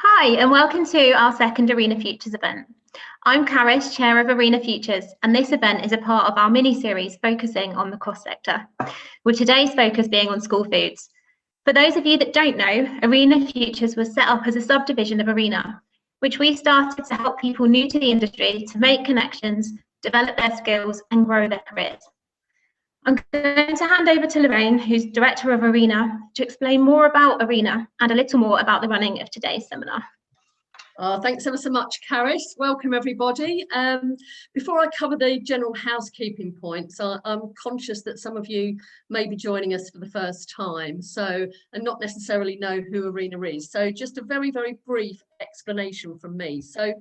Hi, and welcome to our second Arena Futures event. I'm Caris, Chair of Arena Futures, and this event is a part of our mini-series focusing on the cost sector, with today's focus being on school foods. For those of you that don't know, Arena Futures was set up as a subdivision of Arena, which we started to help people new to the industry to make connections, develop their skills, and grow their careers. I'm going to hand over to Lorraine, who's Director of Arena, to explain more about Arena and a little more about the running of today's seminar. Thanks ever so much, Caris. Welcome, everybody. Before I cover the general housekeeping points, I'm conscious that some of you may be joining us for the first time, and not necessarily know who Arena is. So just a very, very brief explanation from me. So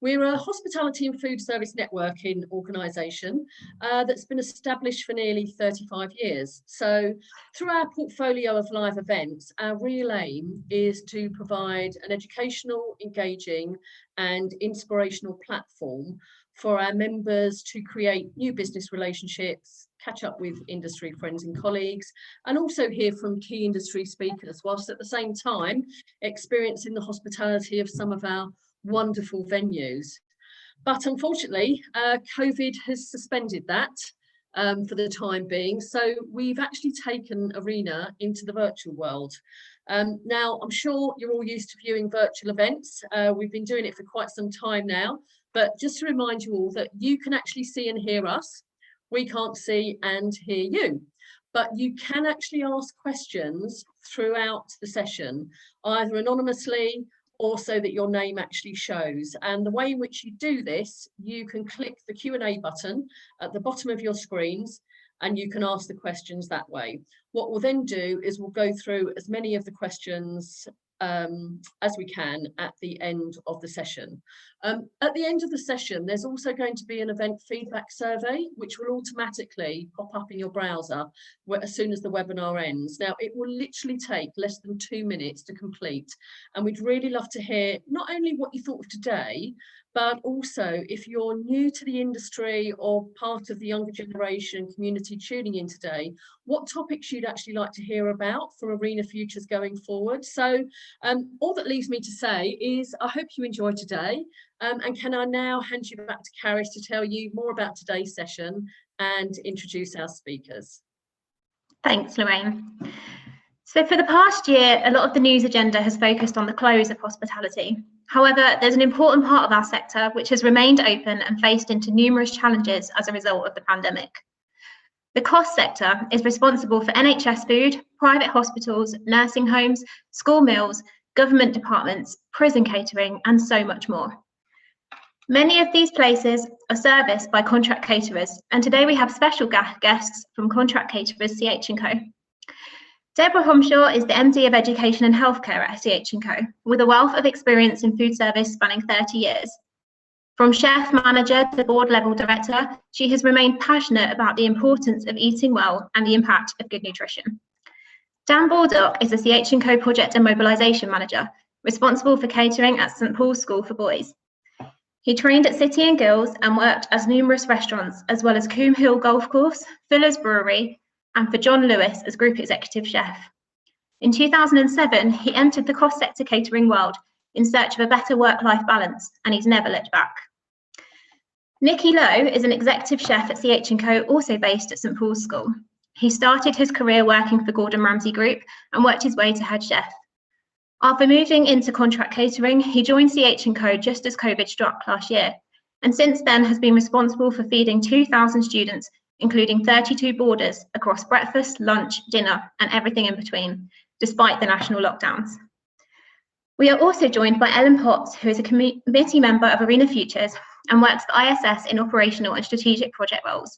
we're a hospitality and food service networking organisation that's been established for nearly 35 years. So through our portfolio of live events, our real aim is to provide an educational, engaging and inspirational platform for our members to create new business relationships, catch up with industry friends and colleagues, and also hear from key industry speakers, whilst at the same time experiencing the hospitality of some of our wonderful venues. But unfortunately, COVID has suspended that for the time being. So we've actually taken Arena into the virtual world. Now, I'm sure you're all used to viewing virtual events. We've been doing it for quite some time now, but just to remind you all that you can actually see and hear us. We can't see and hear you, but you can actually ask questions throughout the session, either anonymously or so that your name actually shows. And the way in which you do this, you can click the Q&A button at the bottom of your screens and you can ask the questions that way. What we'll then do is we'll go through as many of the questions as we can at the end of the session. At the end of the session, there's also going to be an event feedback survey, which will automatically pop up in your browser as soon as the webinar ends. Now, it will literally take less than 2 minutes to complete. And we'd really love to hear not only what you thought of today, but also if you're new to the industry or part of the younger generation community tuning in today, what topics you'd actually like to hear about for Arena Futures going forward. So all that leaves me to say is I hope you enjoyed today. And can I now hand you back to Caris to tell you more about today's session and introduce our speakers. Thanks, Lorraine. So for the past year, a lot of the news agenda has focused on the close of hospitality. However, there's an important part of our sector which has remained open and faced into numerous challenges as a result of the pandemic. The cost sector is responsible for NHS food, private hospitals, nursing homes, school meals, government departments, prison catering, and so much more. Many of these places are serviced by contract caterers, and today we have special guests from contract caterers CH&Co. Deborah Humshaw is the MD of Education and Healthcare at CH&Co, with a wealth of experience in food service spanning 30 years. From chef manager to board level director, she has remained passionate about the importance of eating well and the impact of good nutrition. Dan Baldock is a CH&Co project and mobilisation manager, responsible for catering at St Paul's School for Boys. He trained at City and Guilds and worked as numerous restaurants, as well as Coombe Hill Golf Course, Fuller's Brewery, and for John Lewis as Group Executive Chef. In 2007, he entered the cost sector catering world in search of a better work-life balance, and he's never looked back. Nicky Lowe is an executive chef at CH&Co, also based at St Paul's School. He started his career working for Gordon Ramsay Group and worked his way to head chef. After moving into contract catering, he joined CH&Co just as COVID struck last year, and since then has been responsible for feeding 2,000 students, including 32 boarders across breakfast, lunch, dinner, and everything in between, despite the national lockdowns. We are also joined by Ellen Potts, who is a committee member of Arena Futures and works for ISS in operational and strategic project roles.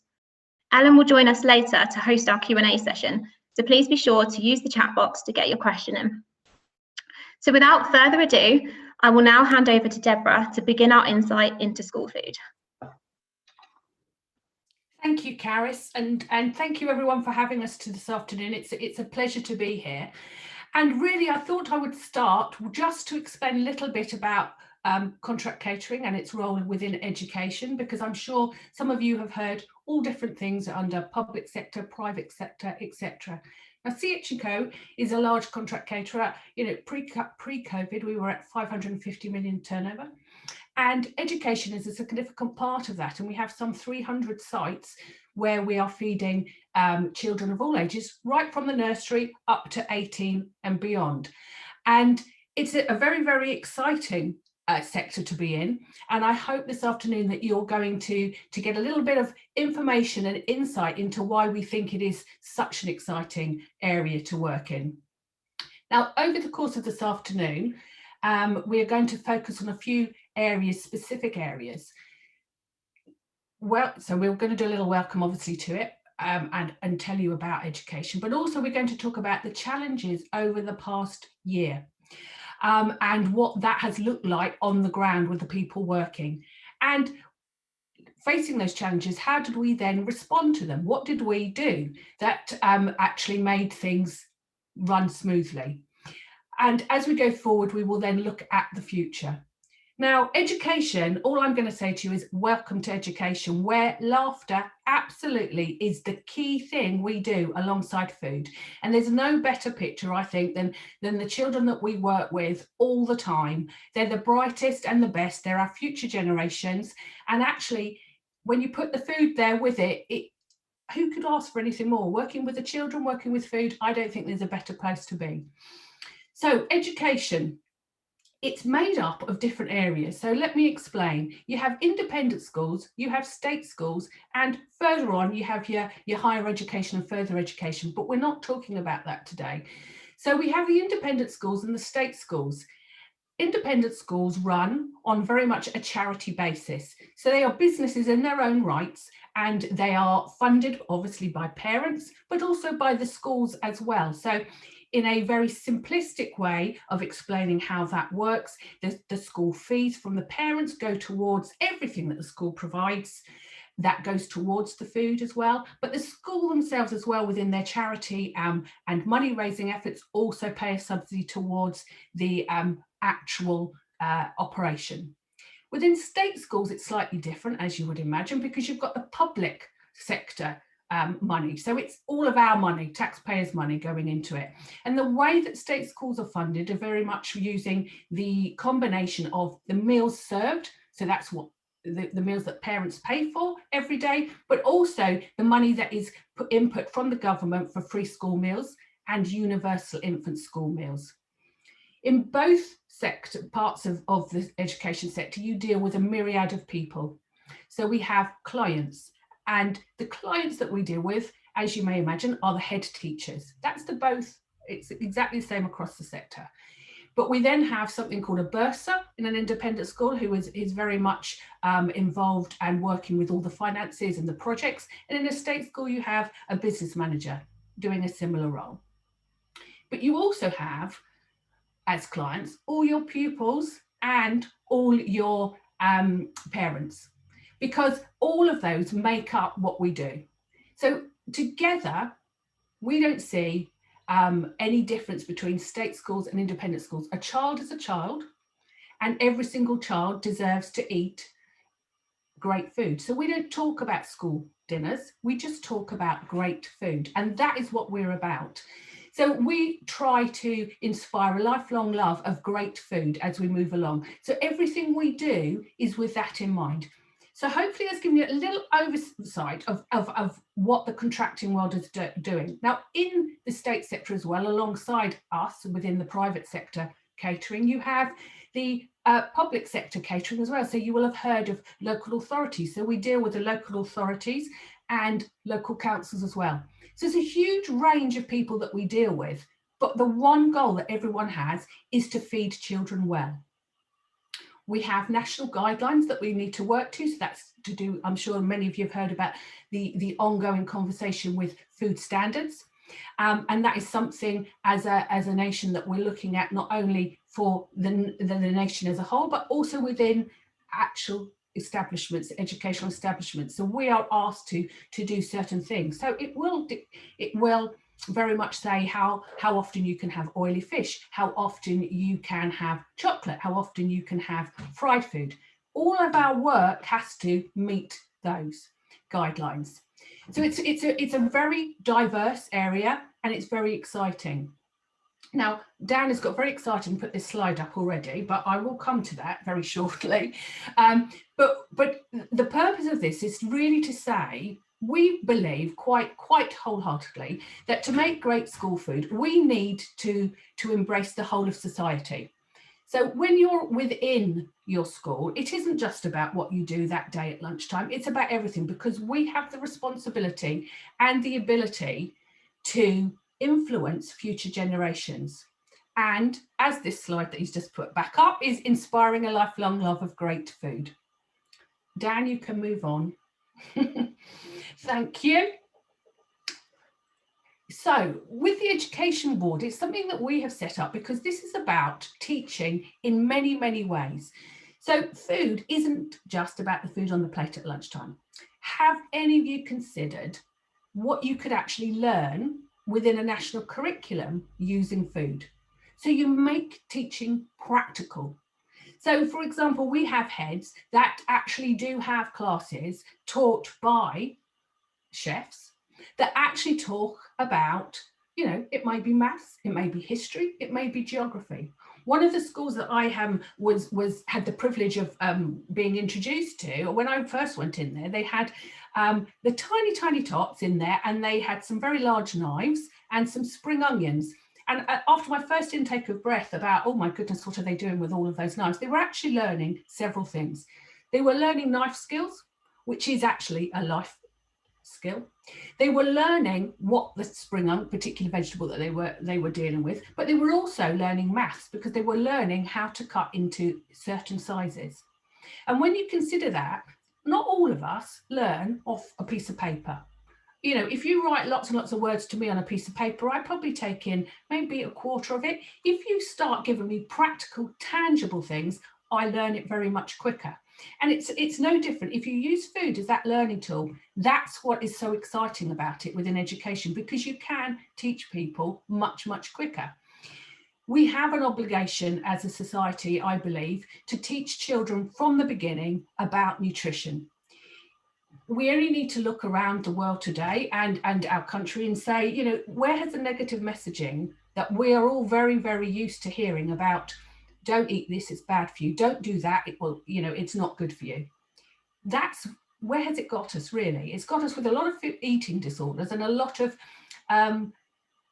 Ellen will join us later to host our Q&A session, so please be sure to use the chat box to get your question in. So without further ado, I will now hand over to Deborah to begin our insight into school food. Thank you, Caris, and thank you everyone for having us this afternoon. It's a pleasure to be here. And really, I thought I would start just to explain a little bit about contract catering and its role within education, because I'm sure some of you have heard all different things under public sector, private sector, etc. Now, CH&Co is a large contract caterer. You know, pre-COVID, we were at 550 million turnover. And education is a significant part of that. And we have some 300 sites where we are feeding children of all ages, right from the nursery up to 18 and beyond. And it's a very, very exciting sector to be in. And I hope this afternoon that you're going to get a little bit of information and insight into why we think it is such an exciting area to work in. Now, over the course of this afternoon, we are going to focus on a few areas, specific areas. Well, so we're going to do a little welcome, obviously, to it and tell you about education, but also we're going to talk about the challenges over the past year and what that has looked like on the ground with the people working. And facing those challenges, how did we then respond to them? What did we do that actually made things run smoothly? And as we go forward, we will then look at the future. Now, education, all I'm going to say to you is welcome to education, where laughter absolutely is the key thing we do alongside food. And there's no better picture, I think, than the children that we work with all the time. They're the brightest and the best. They're our future generations. And actually, when you put the food there with it, who could ask for anything more? Working with the children, working with food, I don't think there's a better place to be. So education. It's made up of different areas. So let me explain. You have independent schools, you have state schools, and further on you have your higher education and further education, but we're not talking about that today. So we have the independent schools and the state schools. Independent schools run on very much a charity basis. So they are businesses in their own rights, and they are funded obviously by parents, but also by the schools as well. So in a very simplistic way of explaining how that works, the school fees from the parents go towards everything that the school provides. That goes towards the food as well, but the school themselves as well within their charity and money raising efforts also pay a subsidy towards the actual operation. Within state schools, it's slightly different, as you would imagine, because you've got the public sector money. So it's all of our money, taxpayers' money going into it. And the way that state schools are funded are very much using the combination of the meals served. So that's what the meals that parents pay for every day, but also the money that is input from the government for free school meals and universal infant school meals. In both parts of the education sector, you deal with a myriad of people. So we have clients. And the clients that we deal with, as you may imagine, are the head teachers. That's it's exactly the same across the sector. But we then have something called a bursar in an independent school who is very much involved and working with all the finances and the projects. And in a state school, you have a business manager doing a similar role. But you also have, as clients, all your pupils and all your parents, because all of those make up what we do. So together, we don't see any difference between state schools and independent schools. A child is a child, and every single child deserves to eat great food. So we don't talk about school dinners, we just talk about great food, and that is what we're about. So we try to inspire a lifelong love of great food as we move along. So everything we do is with that in mind. So hopefully that's given you a little oversight of what the contracting world is doing. Now, in the state sector as well, alongside us within the private sector catering, you have the public sector catering as well. So you will have heard of local authorities. So we deal with the local authorities and local councils as well. So there's a huge range of people that we deal with, but the one goal that everyone has is to feed children well. We have national guidelines that we need to work to. So that's to do, I'm sure many of you have heard about the ongoing conversation with food standards. And that is something as a nation that we're looking at, not only for the nation as a whole, but also within actual establishments, educational establishments. So we are asked to do certain things. So it will very much say how often you can have oily fish, how often you can have chocolate, how often you can have fried food. All of our work has to meet those guidelines. So it's a very diverse area, and it's very exciting. Now, Dan has got very excited and put this slide up already, but I will come to that very shortly. But the purpose of this is really to say, we believe quite wholeheartedly that to make great school food, we need to embrace the whole of society. So when you're within your school, it isn't just about what you do that day at lunchtime, it's about everything, because we have the responsibility and the ability to influence future generations. And as this slide that he's just put back up is inspiring a lifelong love of great food. Dan, you can move on. Thank you. So with the Education Board, it's something that we have set up because this is about teaching in many, many ways. So food isn't just about the food on the plate at lunchtime. Have any of you considered what you could actually learn within a national curriculum using food? So you make teaching practical. So for example, we have heads that actually do have classes taught by chefs that actually talk about, you know, it may be maths, it may be history, it may be geography. One of the schools that I had the privilege of being introduced to, when I first went in there, they had the tiny tots in there, and they had some very large knives and some spring onions. And after my first intake of breath about, oh my goodness, what are they doing with all of those knives? They were actually learning several things. They were learning knife skills, which is actually a life skill. They were learning what the spring onion, particular vegetable that they were dealing with, but they were also learning maths, because they were learning how to cut into certain sizes. And when you consider that, not all of us learn off a piece of paper. You know, if you write lots and lots of words to me on a piece of paper, I probably take in maybe a quarter of it. If you start giving me practical, tangible things, I learn it very much quicker. And it's no different. If you use food as that learning tool, that's what is so exciting about it within education, because you can teach people much, much quicker. We have an obligation as a society, I believe, to teach children from the beginning about nutrition. We only need to look around the world today and our country and say, you know, where has the negative messaging that we are all very, very used to hearing about, don't eat this, it's bad for you, don't do that, it will, you know, it's not good for you. That's, where has it got us really? It's got us with a lot of eating disorders and a lot of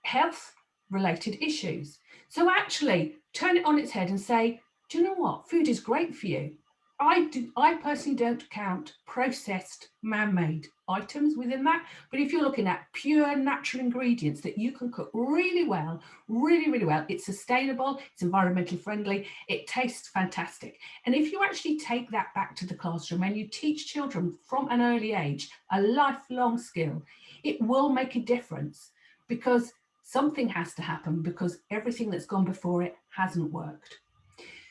health related issues. So actually turn it on its head and say, do you know what, food is great for you. I personally don't count processed man-made items within that, but if you're looking at pure natural ingredients that you can cook really well, really well, it's sustainable, it's environmentally friendly, it tastes fantastic. And if you actually take that back to the classroom and you teach children from an early age a lifelong skill, it will make a difference, because something has to happen, because everything that's gone before it hasn't worked.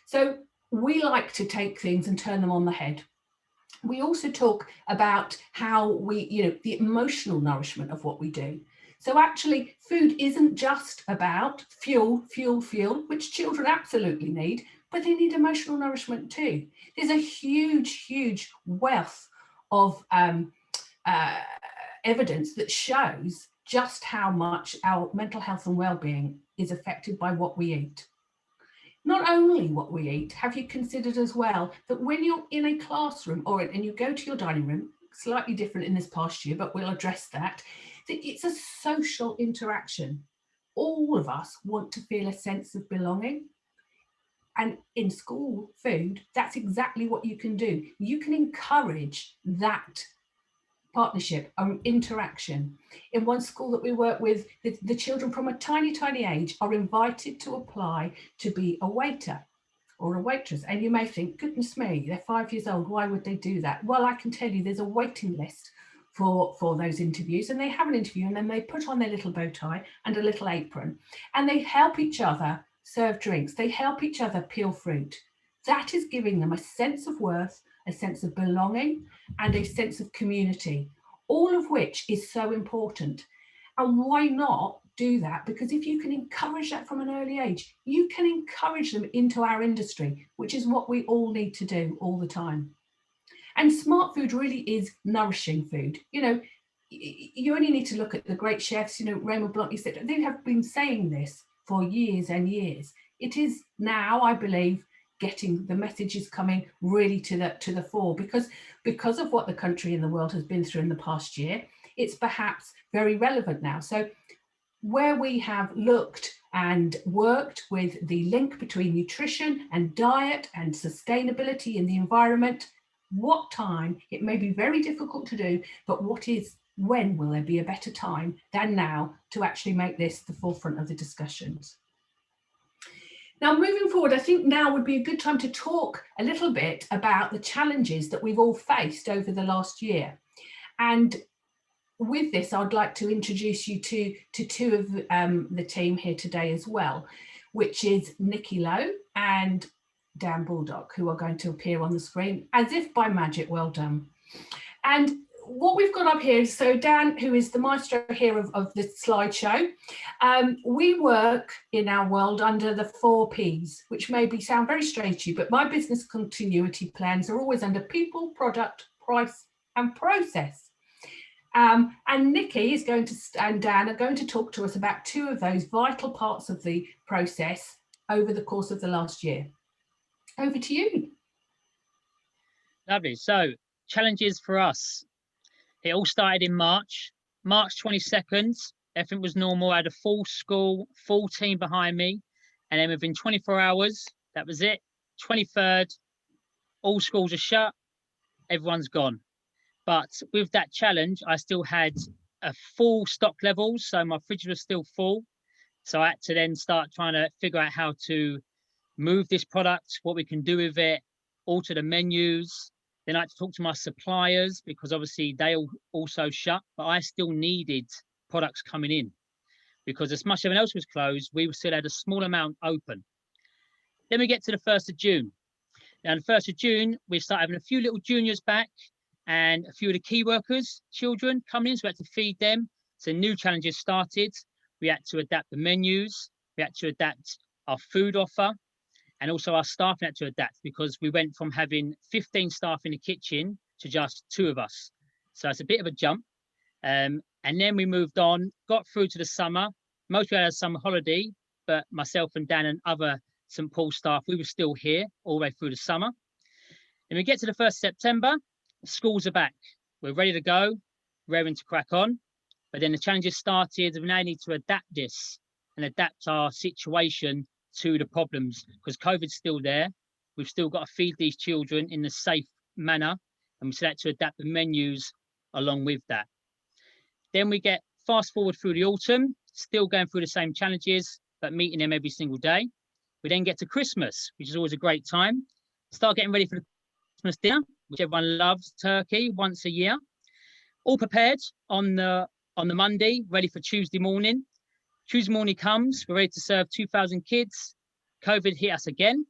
So we like to take things and turn them on the head. We also talk about how we, you know, the emotional nourishment of what we do. So actually food isn't just about fuel, which children absolutely need, but they need emotional nourishment too. There's a huge wealth of evidence that shows just how much our mental health and well-being is affected by what we eat. Not only what we eat, have you considered as well that when you're in a classroom and you go to your dining room, slightly different in this past year, but we'll address that it's a social interaction. All of us want to feel a sense of belonging. And in school food, that's exactly what you can do. You can encourage that partnership and interaction. In one school that we work with, the children from a tiny age are invited to apply to be a waiter or a waitress. And you may think, goodness me, they're 5 years old, why would they do that? Well, I can tell you there's a waiting list for those interviews, and they have an interview and then they put on their little bow tie and a little apron, and they help each other serve drinks, they help each other peel fruit. That is giving them a sense of worth, a sense of belonging, and a sense of community, all of which is so important. And why not do that? Because if you can encourage that from an early age, you can encourage them into our industry, which is what we all need to do all the time. And smart food really is nourishing food. You know, you only need to look at the great chefs, Raymond Blanc, you said, they have been saying this for years and years. It is now, I believe, getting the messages coming really to the fore, because of what the country and the world has been through in the past year. It's perhaps very relevant now. So where we have looked and worked with the link between nutrition and diet and sustainability in the environment, what time, it may be very difficult to do, but when will there be a better time than now to actually make this the forefront of the discussions? Now, moving forward, I think now would be a good time to talk a little bit about the challenges that we've all faced over the last year. And with this, I'd like to introduce you to two of the team here today as well, which is Nikki Lowe and Dan Baldock, who are going to appear on the screen as if by magic. Well done. And what we've got up here is, so Dan, who is the maestro here of the slideshow, we work in our world under the 4 Ps, which maybe sound very strange to you, but my business continuity plans are always under people, product, price, and process. And Nikki is going to, and Dan are going to talk to us about 2 of those vital parts of the process over the course of the last year. Over to you. Lovely. So, challenges for us. It all started in March 22nd. Everything was normal. I had a full school, full team behind me. And then within 24 hours, that was it. 23rd, all schools are shut. Everyone's gone. But with that challenge, I still had a full stock level. So my fridge was still full. So I had to then start trying to figure out how to move this product, what we can do with it, alter the menus. Then I had to talk to my suppliers because obviously they also shut, but I still needed products coming in because as much as everyone else was closed, we still had a small amount open. Then we get to the 1st of June. Now, the 1st of June, we start having a few little juniors back and a few of the key workers, children coming in, so we had to feed them. So new challenges started. We had to adapt the menus. We had to adapt our food offer. And also our staff had to adapt because we went from having 15 staff in the kitchen to just 2 of us. So it's a bit of a jump. And then we moved on, got through to the summer. Most of us had a summer holiday, but myself and Dan and other St. Paul staff, we were still here all the way through the summer. And we get to the 1st of September, schools are back. We're ready to go, raring to crack on. But then the challenges started. We now need to adapt this and adapt our situation to the problems because COVID's still there. We've still got to feed these children in a safe manner, and we still had to adapt the menus along with that. Then we get fast forward through the autumn, still going through the same challenges, but meeting them every single day. We then get to Christmas, which is always a great time. Start getting ready for the Christmas dinner, which everyone loves, turkey once a year. All prepared on the Monday, ready for Tuesday morning. Tuesday morning comes, we're ready to serve 2,000 kids. COVID hit us again,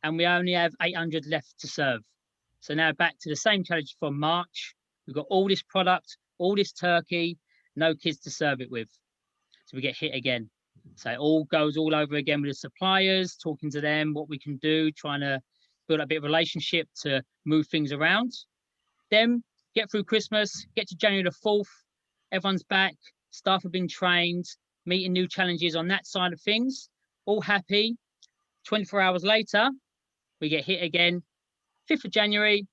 and we only have 800 left to serve. So now back to the same challenge from March. We've got all this product, all this turkey, no kids to serve it with. So we get hit again. So it all goes all over again with the suppliers, talking to them, what we can do, trying to build a bit of a relationship to move things around. Then get through Christmas, get to January the 4th, everyone's back, staff have been trained, meeting new challenges on that side of things, all happy. 24 hours later, we get hit again. 5th of January,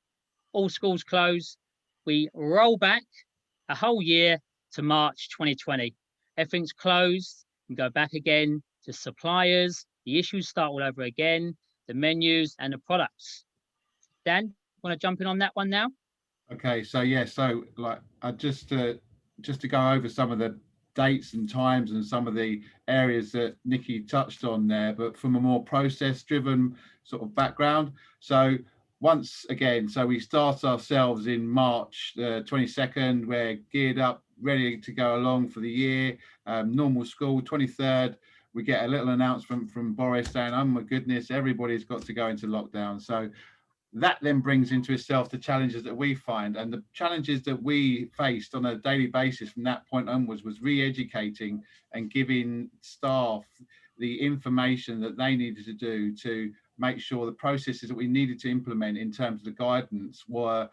all schools close. We roll back a whole year to March 2020. Everything's closed and go back again to suppliers. The issues start all over again, the menus and the products. Dan, want to jump in on that one now? Okay, so yeah, so like just to go over some of the dates and times and some of the areas that Nikki touched on there, but from a more process-driven sort of background. So once again, so we start ourselves in March 22nd, we're geared up, ready to go along for the year, normal school. 23rd, we get a little announcement from Boris saying, oh my goodness, everybody's got to go into lockdown. So that then brings into itself the challenges that we find, and the challenges that we faced on a daily basis from that point onwards was re-educating and giving staff the information that they needed to do to make sure the processes that we needed to implement in terms of the guidance were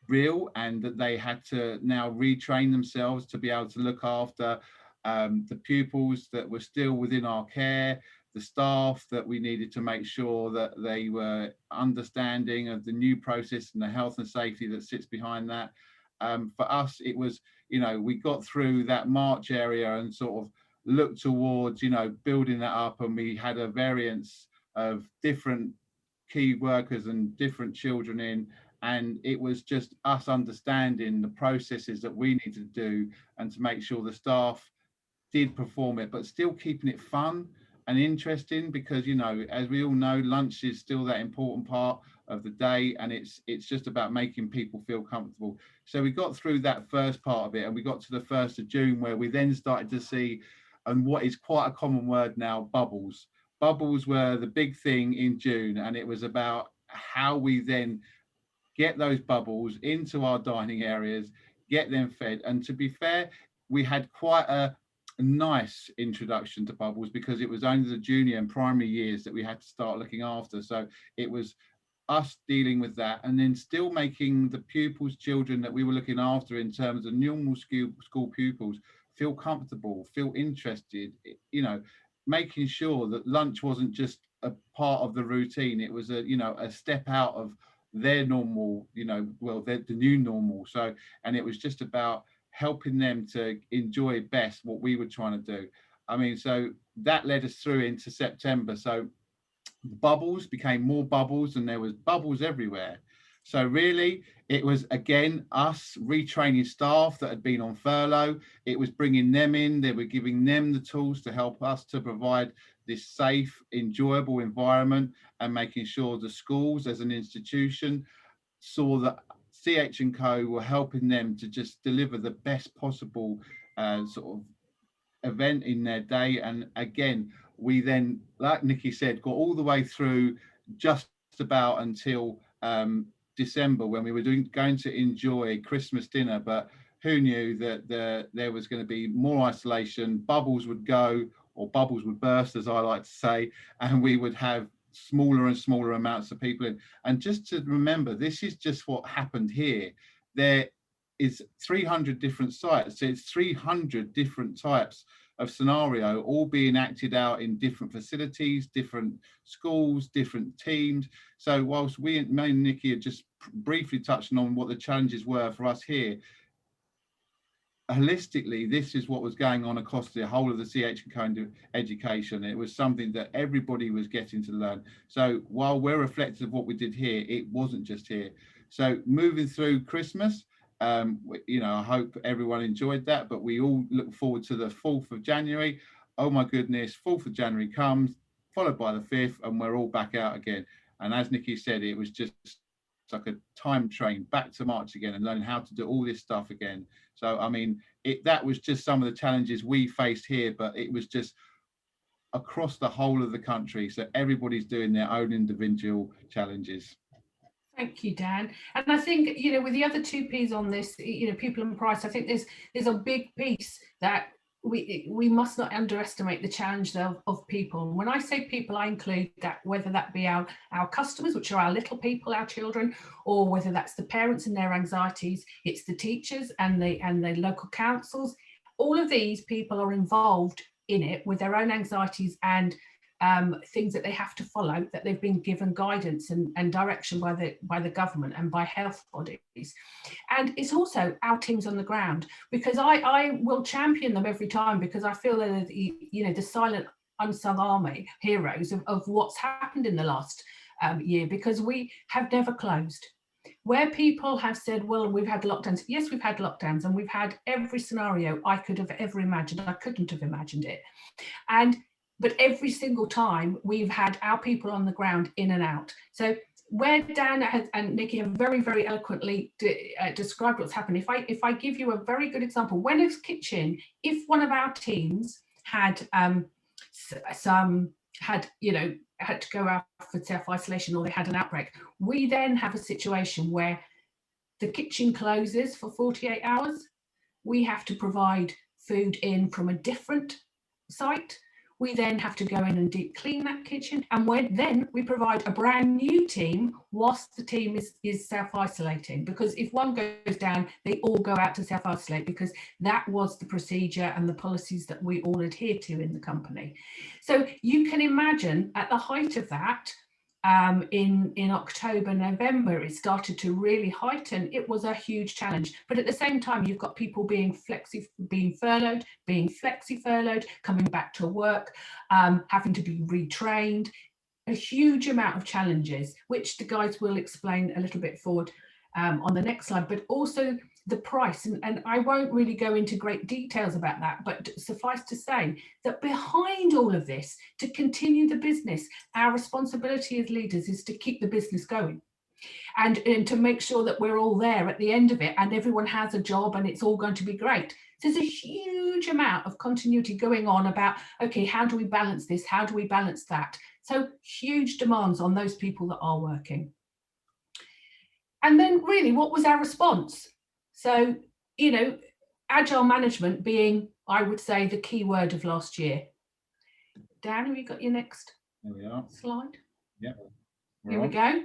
real, and that they had to now retrain themselves to be able to look after the pupils that were still within our care, the staff that we needed to make sure that they were understanding of the new process and the health and safety that sits behind that. For us, it was, we got through that March area and sort of looked towards, building that up, and we had a variance of different key workers and different children in, and it was just us understanding the processes that we needed to do and to make sure the staff did perform it, but still keeping it fun and interesting, because as we all know, lunch is still that important part of the day, and it's just about making people feel comfortable. So we got through that first part of it, and we got to the 1st of June, where we then started to see, and what is quite a common word now, bubbles. Bubbles were the big thing in June, and it was about how we then get those bubbles into our dining areas, get them fed. And to be fair, we had quite a nice introduction to bubbles, because it was only the junior and primary years that we had to start looking after. So it was us dealing with that, and then still making the pupils, children that we were looking after in terms of normal school pupils, feel comfortable, feel interested, making sure that lunch wasn't just a part of the routine. It was a step out of their normal, the new normal. So, and it was just about helping them to enjoy best what we were trying to do. I mean, so that led us through into September. So bubbles became more bubbles, and there was bubbles everywhere. So really, it was again us retraining staff that had been on furlough. It was bringing them in. They were giving them the tools to help us to provide this safe, enjoyable environment, and making sure the schools as an institution saw that CH&Co were helping them to just deliver the best possible sort of event in their day. And again, we then, like Nikki said, got all the way through just about until December, when we were going to enjoy Christmas dinner. But who knew that there was going to be more isolation, bubbles would go, or bubbles would burst, as I like to say, and we would have smaller and smaller amounts of people in. And just to remember, this is just what happened here. There is 300 different sites, so it's 300 different types of scenario, all being acted out in different facilities, different schools, different teams. So whilst me and Nikki are just briefly touching on what the challenges were for us here, holistically, this is what was going on across the whole of the CH&Co education. It was something that everybody was getting to learn. So while we're reflective of what we did here, it wasn't just here. So moving through Christmas, I hope everyone enjoyed that, but we all look forward to the 4th of January. Oh my goodness, 4th of January comes, followed by the 5th, and we're all back out again. And as Nikki said, it was just like a time train back to March again, and learning how to do all this stuff again. So, I mean, that was just some of the challenges we faced here, but it was just across the whole of the country. So everybody's doing their own individual challenges. Thank you, Dan. And I think, with the other two P's on this, people and price, I think there's a big piece that we must not underestimate the challenge of people. When I say people, I include that, whether that be our customers, which are our little people, our children, or whether that's the parents and their anxieties, it's the teachers and the local councils. All of these people are involved in it with their own anxieties and things that they have to follow, that they've been given guidance and direction by the government and by health bodies. And it's also our teams on the ground, because I will champion them every time, because I feel that the silent unsung army heroes of what's happened in the last year, because we have never closed. Where people have said, well, we've had lockdowns. Yes, we've had lockdowns, and we've had every scenario I could have ever imagined. I couldn't have imagined it. But every single time we've had our people on the ground, in and out. So where Dan and Nikki have very, very eloquently described what's happened, if I give you a very good example, when it's kitchen, if one of our teams had had to go out for self-isolation, or they had an outbreak, we then have a situation where the kitchen closes for 48 hours. We have to provide food in from a different site. We then have to go in and deep clean that kitchen, and then we provide a brand new team whilst the team is self-isolating, because if one goes down, they all go out to self-isolate, because that was the procedure and the policies that we all adhere to in the company. So you can imagine at the height of that, in October, November, it started to really heighten. It was a huge challenge, but at the same time, you've got people being furloughed, being flexi-furloughed, coming back to work, having to be retrained, a huge amount of challenges, which the guys will explain a little bit forward on the next slide, but also the price. And I won't really go into great details about that, but suffice to say that behind all of this, to continue the business, our responsibility as leaders is to keep the business going and to make sure that we're all there at the end of it and everyone has a job and it's all going to be great. So there's a huge amount of continuity going on about, okay, how do we balance this? How do we balance that? So huge demands on those people that are working. And then really, what was our response? So, you know, agile management being, I would say, the key word of last year. Dan, have you got your next slide? Yeah. Here we go.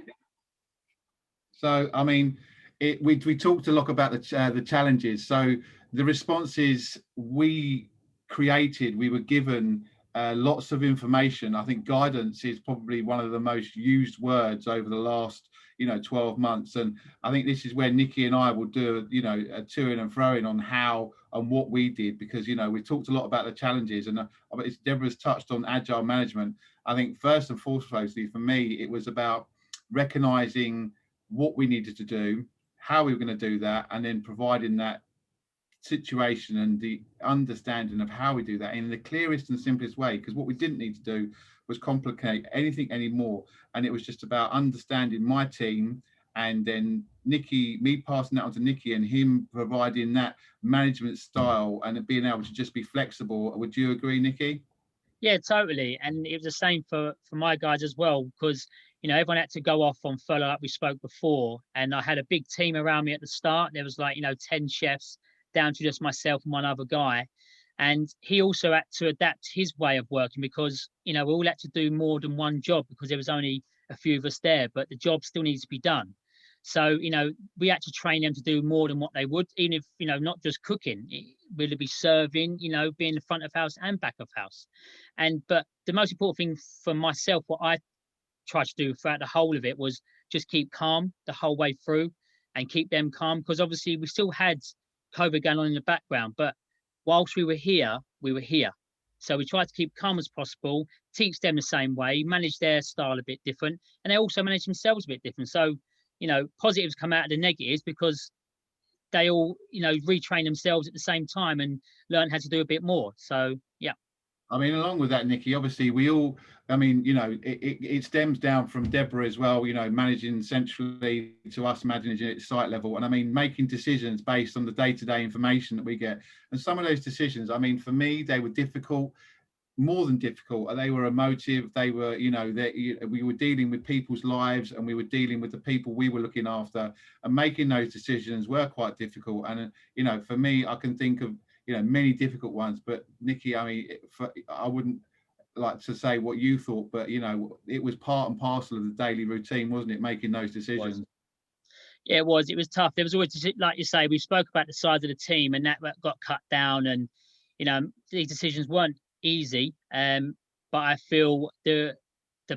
So, I mean, we talked a lot about the challenges. So the responses we created, we were given lots of information. I think guidance is probably one of the most used words over the last 12 months, and I think this is where Nikki and I will do a to-ing and fro-ing on how and what we did, because we talked a lot about the challenges, and Deborah's touched on agile management. I think first and foremost for me, it was about recognizing what we needed to do, how we were going to do that, and then providing that situation and the understanding of how we do that in the clearest and simplest way, because what we didn't need to do was complicate anything anymore. And it was just about understanding my team, and then me passing that on to Nikki and him providing that management style and being able to just be flexible. Would you agree, Nikki? Yeah, totally. And it was the same for my guys as well, because everyone had to go off on furlough like we spoke before, and I had a big team around me at the start. There was 10 chefs down to just myself and one other guy. And he also had to adapt his way of working, because, we all had to do more than one job because there was only a few of us there, but the job still needs to be done. So, we had to train them to do more than what they would, even if, not just cooking, really be serving, being the front of house and back of house. But the most important thing for myself, what I tried to do throughout the whole of it, was just keep calm the whole way through and keep them calm, because obviously we still had COVID going on in the background, but whilst we were here, So we tried to keep calm as possible, teach them the same way, manage their style a bit different, and they also manage themselves a bit different. So, positives come out of the negatives, because they all, retrain themselves at the same time and learn how to do a bit more. So, yeah. I mean, along with that, Nikki, obviously we all, it stems down from Deborah as well, managing centrally to us managing at site level. And I mean, making decisions based on the day-to-day information that we get. And some of those decisions, I mean, for me, they were difficult, more than difficult. They were emotive. They were, we were dealing with people's lives, and we were dealing with the people we were looking after, and making those decisions were quite difficult. And, for me, I can think of, many difficult ones, but Nikki, I mean, I wouldn't like to say what you thought, but it was part and parcel of the daily routine, wasn't it, making those decisions? Yeah, it was tough. There was always, like you say, we spoke about the size of the team, and that got cut down, and these decisions weren't easy, but I feel the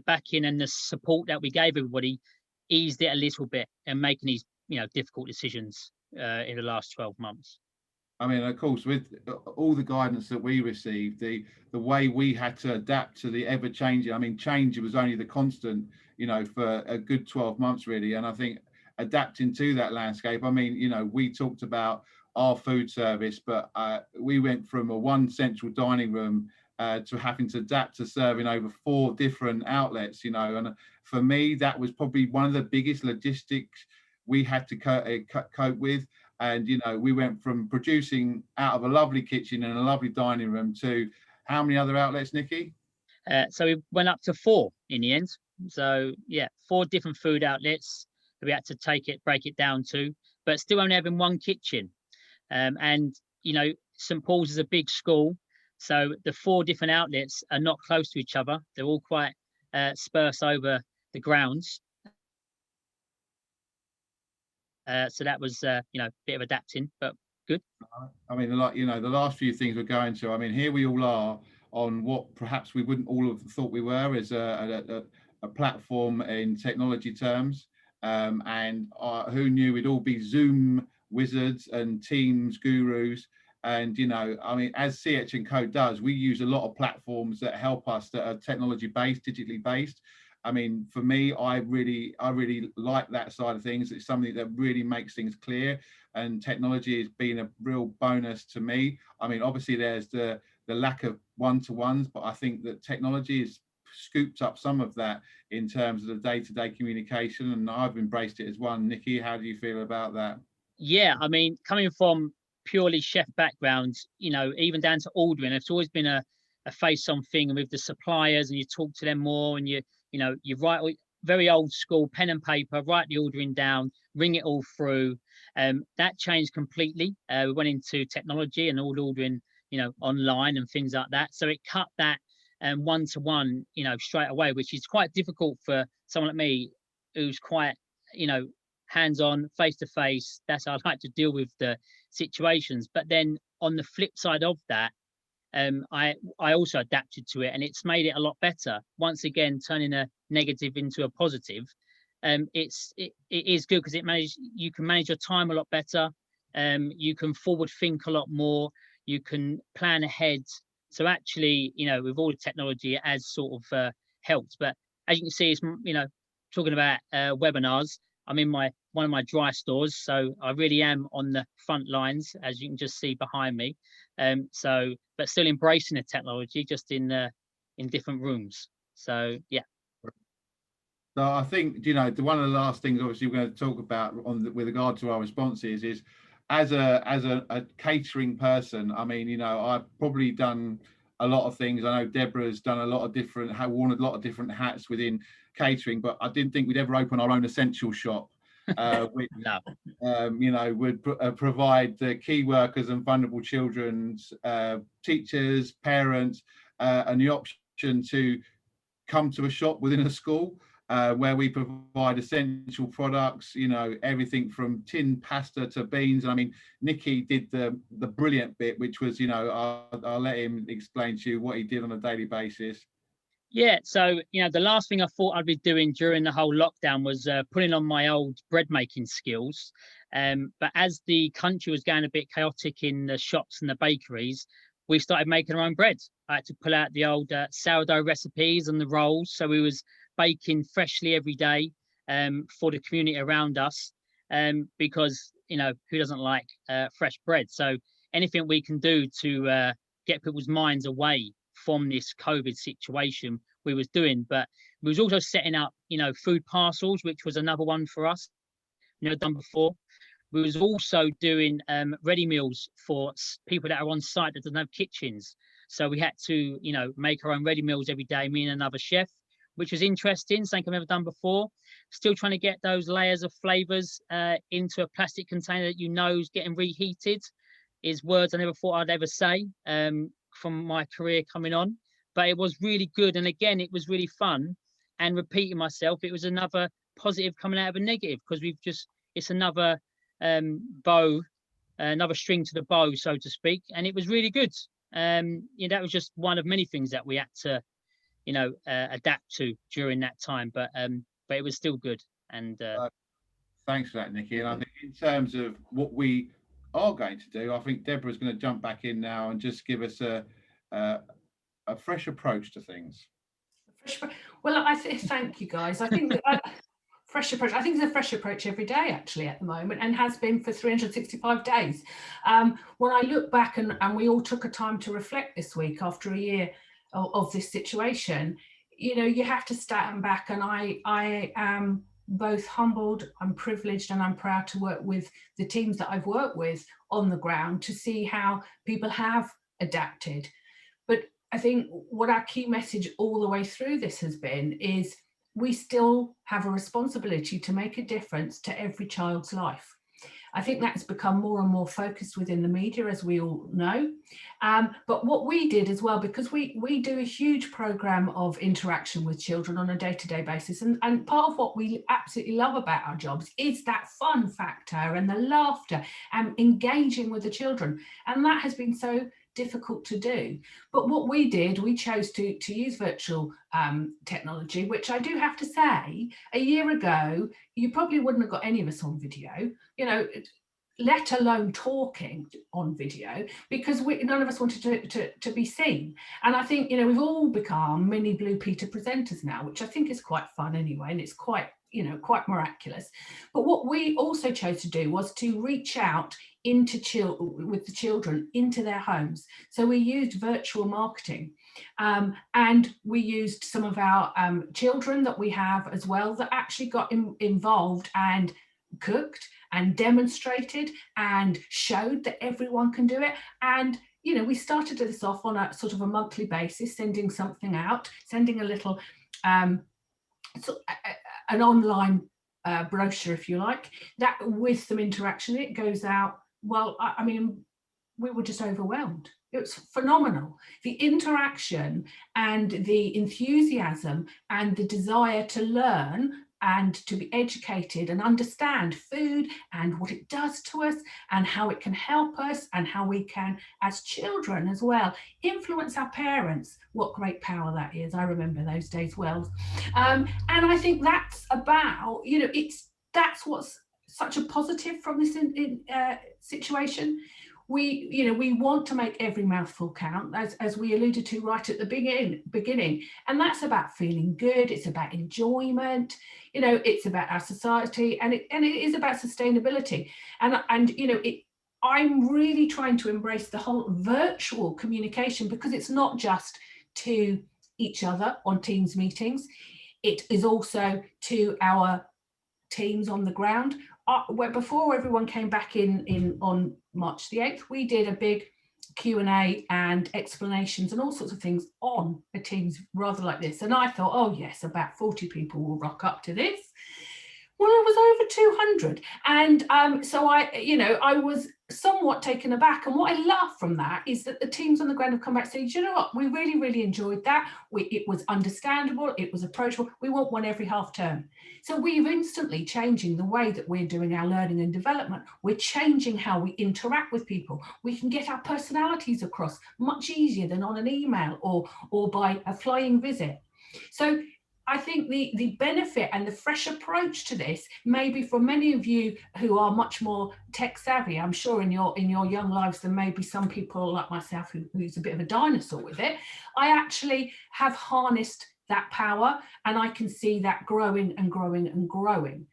backing and the support that we gave everybody eased it a little bit, and making these difficult decisions in the last 12 months. I mean, of course, with all the guidance that we received, the way we had to adapt to the ever-changing, I mean, change was only the constant, for a good 12 months, really. And I think adapting to that landscape, I mean, we talked about our food service, but we went from a one central dining room to having to adapt to serving over 4 different outlets, and for me, that was probably one of the biggest logistics we had to cope with. And, we went from producing out of a lovely kitchen and a lovely dining room to how many other outlets, Nikki? So we went up to 4 in the end. So, yeah, 4 different food outlets that we had to break it down to, but still only having one kitchen. And, St. Paul's is a big school. So the 4 different outlets are not close to each other. They're all quite sparse over the grounds. So that was, a bit of adapting, but good. I mean, the last few things we're going to, I mean, here we all are on what perhaps we wouldn't all have thought we were, as a platform in technology terms. And who knew we'd all be Zoom wizards and Teams gurus. And, I mean, as CH&Co does, we use a lot of platforms that help us that are technology based, digitally based. I mean, for me, I really like that side of things. It's something that really makes things clear, and technology has been a real bonus to me. I mean, obviously there's the lack of one-to-ones, but I think that technology has scooped up some of that in terms of the day-to-day communication, and I've embraced it as one. Nikki, how do you feel about that? Yeah, I mean, coming from purely chef backgrounds, even down to ordering, it's always been a face-on thing with the suppliers, and you talk to them more, and you write very old school, pen and paper, write the ordering down, ring it all through. That changed completely. We went into technology and all ordering, online and things like that. So it cut that one-to-one, straight away, which is quite difficult for someone like me who's quite, hands-on, face-to-face. That's how I like to deal with the situations. But then on the flip side of that, I also adapted to it, and it's made it a lot better. Once again, turning a negative into a positive. It is good because you can manage your time a lot better. You can forward think a lot more. You can plan ahead. So actually, with all the technology, it has sort of helped. But as you can see, it's talking about webinars. I'm in one of my dry stores, so I really am on the front lines, as you can just see behind me. But still embracing the technology, just in different rooms. So yeah. So I think one of the last things, obviously, we're going to talk about with regard to our responses is, as a catering person. I mean, I've probably done a lot of things. I know Deborah's done worn a lot of different hats within catering, but I didn't think we'd ever open our own essential shop, which would provide the key workers and vulnerable children's teachers, parents, and the option to come to a shop within a school where we provide essential products, everything from tin pasta to beans. I mean, Nikki did the brilliant bit, which was, I'll let him explain to you what he did on a daily basis. Yeah, so the last thing I thought I'd be doing during the whole lockdown was putting on my old bread making skills. But as the country was going a bit chaotic in the shops and the bakeries, we started making our own bread. I had to pull out the old sourdough recipes and the rolls. So we was baking freshly every day for the community around us, because, who doesn't like fresh bread? So anything we can do to get people's minds away from this COVID situation, we was doing. But we was also setting up, food parcels, which was another one for us, done before. We was also doing ready meals for people that are on site that doesn't have kitchens. So we had to, make our own ready meals every day, me and another chef, which was interesting, something I've never done before. Still trying to get those layers of flavors into a plastic container that is getting reheated, is words I never thought I'd ever say from my career coming on. But it was really good. And again, it was really fun. And repeating myself, it was another positive coming out of a negative, because it's another bow, another string to the bow, so to speak. And it was really good. That was just one of many things that we had to adapt to during that time, but it was still good. And thanks for that, Nikki. And I think in terms of what we are going to do, I think Deborah's going to jump back in now and just give us a fresh approach to things. Well, thank you, guys. I think fresh approach. I think it's a fresh approach every day, actually, at the moment, and has been for 365 days. When I look back, and we all took a time to reflect this week after a year of this situation, you have to stand back, and I am both humbled, I'm privileged, and I'm proud to work with the teams that I've worked with on the ground to see how people have adapted. But I think what our key message all the way through this has been is we still have a responsibility to make a difference to every child's life. I think that's become more and more focused within the media, as we all know. But what we did as well, because we do a huge program of interaction with children on a day-to-day basis, and part of what we absolutely love about our jobs is that fun factor and the laughter and engaging with the children, and that has been so difficult to do. But what we did, we chose to use virtual technology, which I do have to say, a year ago you probably wouldn't have got any of us on video, you know, let alone talking on video, because none of us wanted to be seen. And I think, you know, we've all become mini Blue Peter presenters now, which I think is quite fun anyway, and it's quite, you know, quite miraculous. But what we also chose to do was to reach out with the children into their homes. So we used virtual marketing, and we used some of our children that we have as well that actually got involved and cooked and demonstrated and showed that everyone can do it. And you know, we started this off on a sort of a monthly basis, sending something out, sending a little an online brochure, if you like, that with some interaction. It goes out. Well, I mean, we were just overwhelmed. It was phenomenal. The interaction and the enthusiasm and the desire to learn and to be educated and understand food and what it does to us and how it can help us and how we can, as children as well, influence our parents. What great power that is. I remember those days well. And I think that's about, you know, that's what's such a positive from this situation. We want to make every mouthful count, as we alluded to right at the beginning, and that's about feeling good. It's about enjoyment. You know, it's about our society, and it is about sustainability. And you know, I'm really trying to embrace the whole virtual communication, because it's not just to each other on Teams meetings. It is also to our teams on the ground. Where before everyone came back in on March the 8th, we did a big Q&A and explanations and all sorts of things on a Teams rather like this. And I thought, oh yes, about 40 people will rock up to this. Well, it was over 200. And so I was somewhat taken aback. And what I love from that is that the teams on the ground have come back and said, you know what, we really, really enjoyed that. It was understandable, it was approachable. We want one every half term. So we're instantly changing the way that we're doing our learning and development. We're changing how we interact with people. We can get our personalities across much easier than on an email or by a flying visit. So I think the benefit and the fresh approach to this, maybe for many of you who are much more tech savvy, I'm sure in your young lives, there may be some people like myself who's a bit of a dinosaur with it. I actually have harnessed that power, and I can see that growing and growing and growing.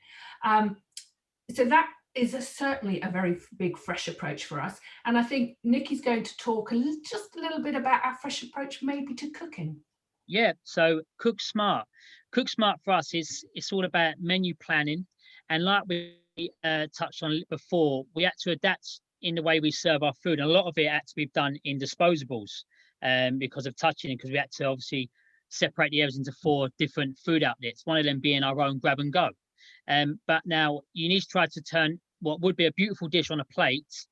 So that is certainly a very big fresh approach for us. And I think Nikki's going to talk just a little bit about our fresh approach maybe to cooking. Yeah, so Cook Smart. Cook Smart for us it's all about menu planning, and like we touched on before, we had to adapt in the way we serve our food. And a lot of it had to be done in disposables because of touching it, because we had to obviously separate the areas into 4 different food outlets, one of them being our own grab and go. But now you need to try to turn what would be a beautiful dish on a plate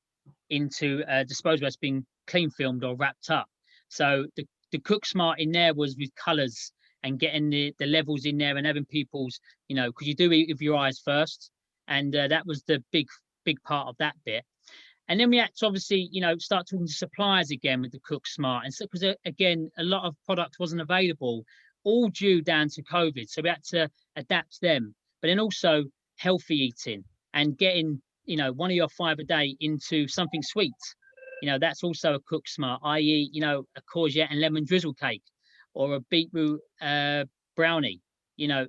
into a disposable that's been clean filmed or wrapped up. So the Cook Smart in there was with colours and getting the levels in there and having people's, you know, because you do eat with your eyes first. And that was the big part of that bit. And then we had to obviously, you know, start talking to suppliers again with the Cook Smart. And so, because again, a lot of product wasn't available, all due down to COVID. So we had to adapt them. But then also healthy eating and getting, you know, one of your 5 a day into something sweet. You know, that's also a Cook Smart, i.e., you know, a courgette and lemon drizzle cake or a beetroot brownie. You know,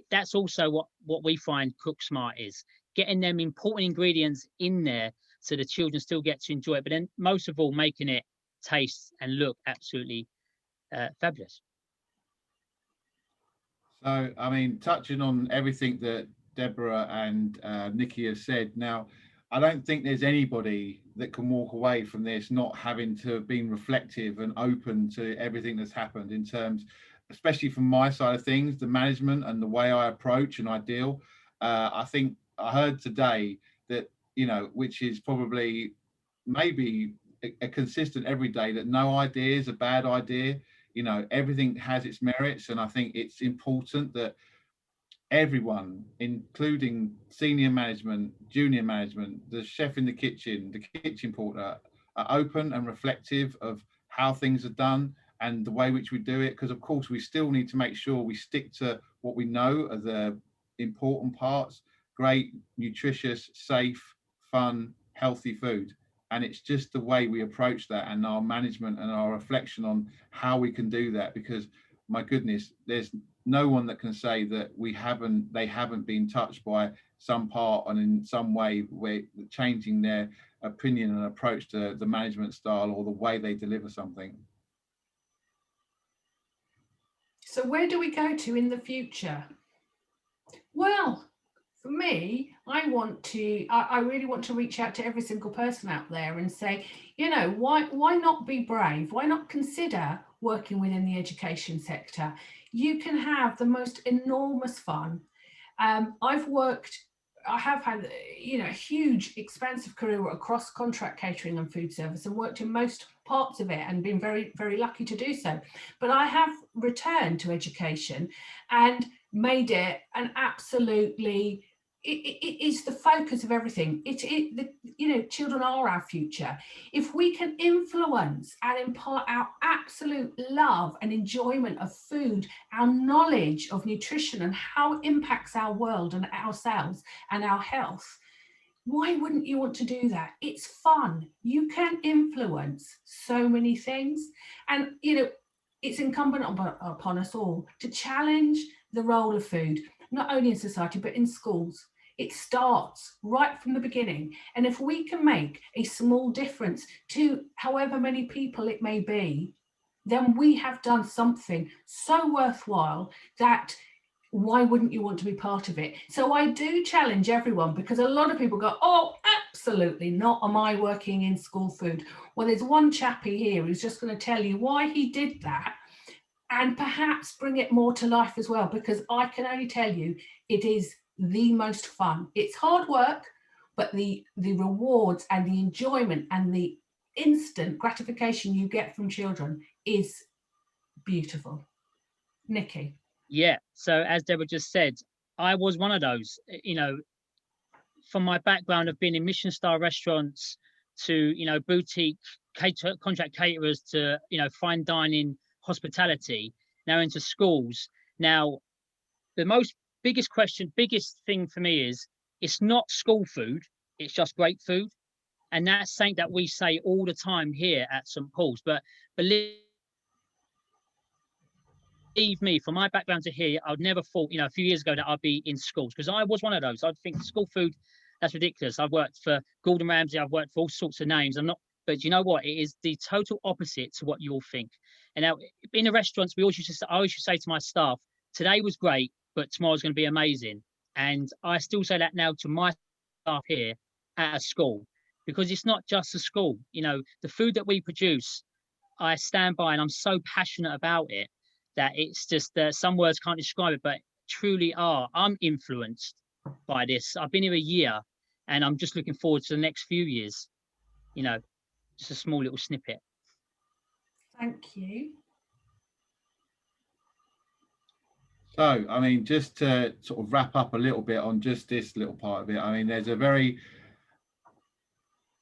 that's also what we find Cook Smart is, getting them important ingredients in there so the children still get to enjoy it, but then most of all, making it taste and look absolutely fabulous. So, I mean, touching on everything that Deborah and Nikki have said, now, I don't think there's anybody that can walk away from this not having to have been reflective and open to everything that's happened in terms, especially from my side of things, the management and the way I approach and I deal. I think I heard today that you know, which is probably maybe a consistent every day, that no idea is a bad idea. You know, everything has its merits, and I think it's important that everyone, including senior management, junior management, the chef in the kitchen porter, are open and reflective of how things are done and the way which we do it. Because of course we still need to make sure we stick to what we know are the important parts: great, nutritious, safe, fun, healthy food. And it's just the way we approach that, and our management and our reflection on how we can do that. Because my goodness, there's no one that can say that they haven't been touched by some part and in some way where changing their opinion and approach to the management style or the way they deliver something. So where do we go to in the future? Well, for me, I really want to reach out to every single person out there and say, you know, why not be brave? Why not consider working within the education sector? You can have the most enormous fun. I have had, you know, a huge, expansive career across contract catering and food service, and worked in most parts of it, and been very, very lucky to do so. But I have returned to education and made it an absolutely, it is the focus of everything. You know, children are our future. If we can influence and impart our absolute love and enjoyment of food, our knowledge of nutrition and how it impacts our world and ourselves and our health, why wouldn't you want to do that? It's fun. You can influence so many things. And, you know, it's incumbent upon us all to challenge the role of food, not only in society, but in schools. It starts right from the beginning. And if we can make a small difference to however many people it may be, then we have done something so worthwhile that why wouldn't you want to be part of it? So I do challenge everyone, because a lot of people go, oh, absolutely not. Am I working in school food? Well, there's one chappie here who's just going to tell you why he did that, and perhaps bring it more to life as well, because I can only tell you it is the most fun. It's hard work, but the rewards and the enjoyment and the instant gratification you get from children is beautiful. Nikki. Yeah, so as Deborah just said, I was one of those. You know, from my background of being in Michelin-star restaurants to, you know, boutique contract caterers to, you know, fine dining, hospitality, now into schools. Now, the biggest thing for me is, it's not school food, it's just great food. And that's something that we say all the time here at St. Paul's. But believe me, from my background to here, I'd never thought, you know, a few years ago that I'd be in schools, because I was one of those. I'd think school food, that's ridiculous. I've worked for Gordon Ramsay, I've worked for all sorts of names. But you know what? It is the total opposite to what you'll think. And now in the restaurants, I always used to say to my staff, today was great, but tomorrow's going to be amazing. And I still say that now to my staff here at a school, because it's not just a school. You know, the food that we produce, I stand by, and I'm so passionate about it that it's just some words can't describe it, but truly are. I'm influenced by this. I've been here a year, and I'm just looking forward to the next few years. You know, just a small little snippet. Thank you. So, I mean, just to sort of wrap up a little bit on just this little part of it, I mean, there's a very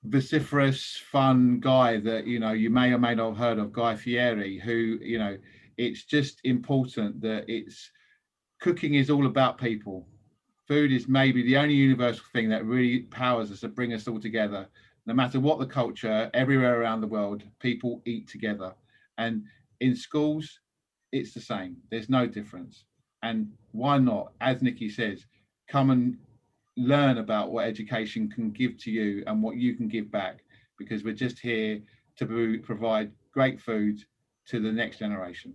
vociferous, fun guy that, you know, you may or may not have heard of, Guy Fieri, who, you know, it's just important that cooking is all about people. Food is maybe the only universal thing that really powers us to bring us all together. No matter what the culture, everywhere around the world, people eat together. And in schools, it's the same. There's no difference. And why not, as Nikki says, come and learn about what education can give to you and what you can give back, because we're just here to provide great food to the next generation.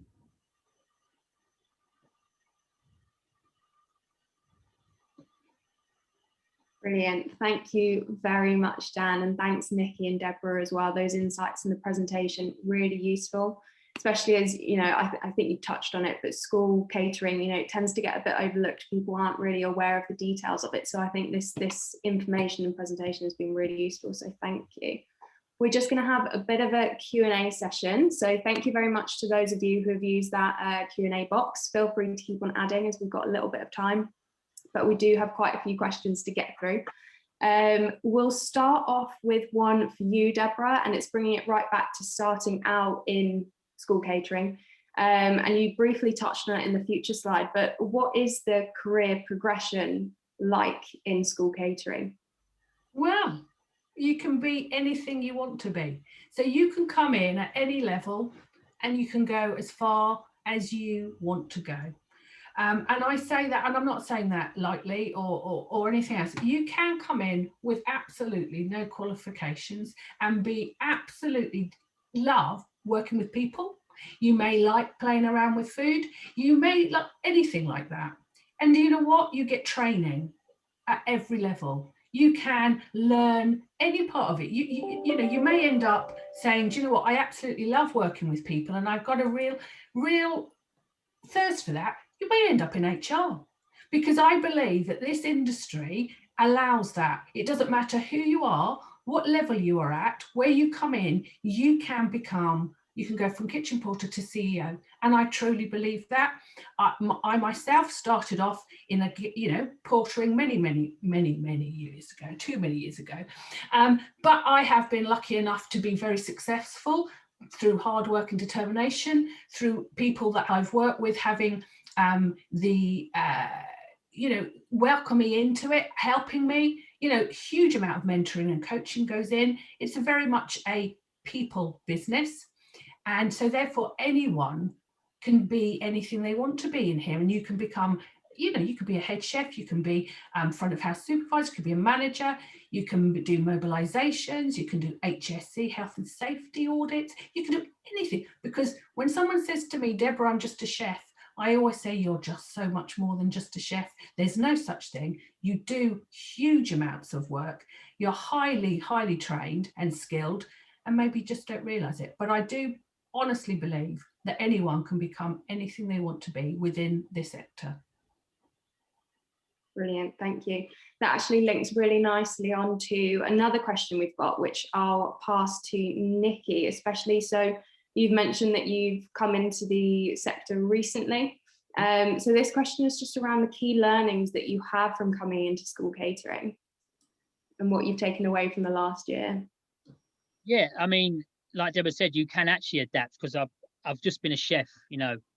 Brilliant. Thank you very much, Dan, and thanks Nikki and Deborah as well. Those insights in the presentation, really useful. especially as, you know, I think you touched on it, but school catering, you know, it tends to get a bit overlooked. People aren't really aware of the details of it. So I think this information and presentation has been really useful. So thank you. We're just going to have a bit of a Q&A session. So thank you very much to those of you who have used that Q&A box. Feel free to keep on adding as we've got a little bit of time, but we do have quite a few questions to get through. We'll start off with one for you, Deborah, and it's bringing it right back to starting out in school catering. And you briefly touched on it in the future slide, but what is the career progression like in school catering? Well, you can be anything you want to be. So you can come in at any level and you can go as far as you want to go. And I say that, and I'm not saying that lightly or anything else. You can come in with absolutely no qualifications and be absolutely love working with people. You may like playing around with food. You may like anything like that. And you know what? You get training at every level. You can learn any part of it. You know, you may end up saying, do you know what? I absolutely love working with people and I've got a real thirst for that. You may end up in HR, because I believe that this industry allows that. It doesn't matter who you are, what level you are at, where you come in, you can go from kitchen porter to CEO. And I truly believe that. I myself started off in portering many years ago, too many years ago. But I have been lucky enough to be very successful through hard work and determination, through people that I've worked with having welcome me into it, helping me, huge amount of mentoring and coaching goes in. It's very much a people business. And so therefore anyone can be anything they want to be in here. And you can become, you could be a head chef, you can be front of house supervisor, you could be a manager, you can do mobilizations, you can do HSC, health and safety audits, you can do anything. Because when someone says to me, Deborah, I'm just a chef, I always say you're just so much more than just a chef. There's no such thing. You do huge amounts of work. You're highly, highly trained and skilled, and maybe just don't realize it. But I do honestly believe that anyone can become anything they want to be within this sector. Brilliant, thank you. That actually links really nicely on to another question we've got, which I'll pass to Nikki, especially. So you've mentioned that you've come into the sector recently. So this question is just around the key learnings that you have from coming into school catering and what you've taken away from the last year. Yeah, I mean, like Deborah said, you can actually adapt, because I've just been a chef.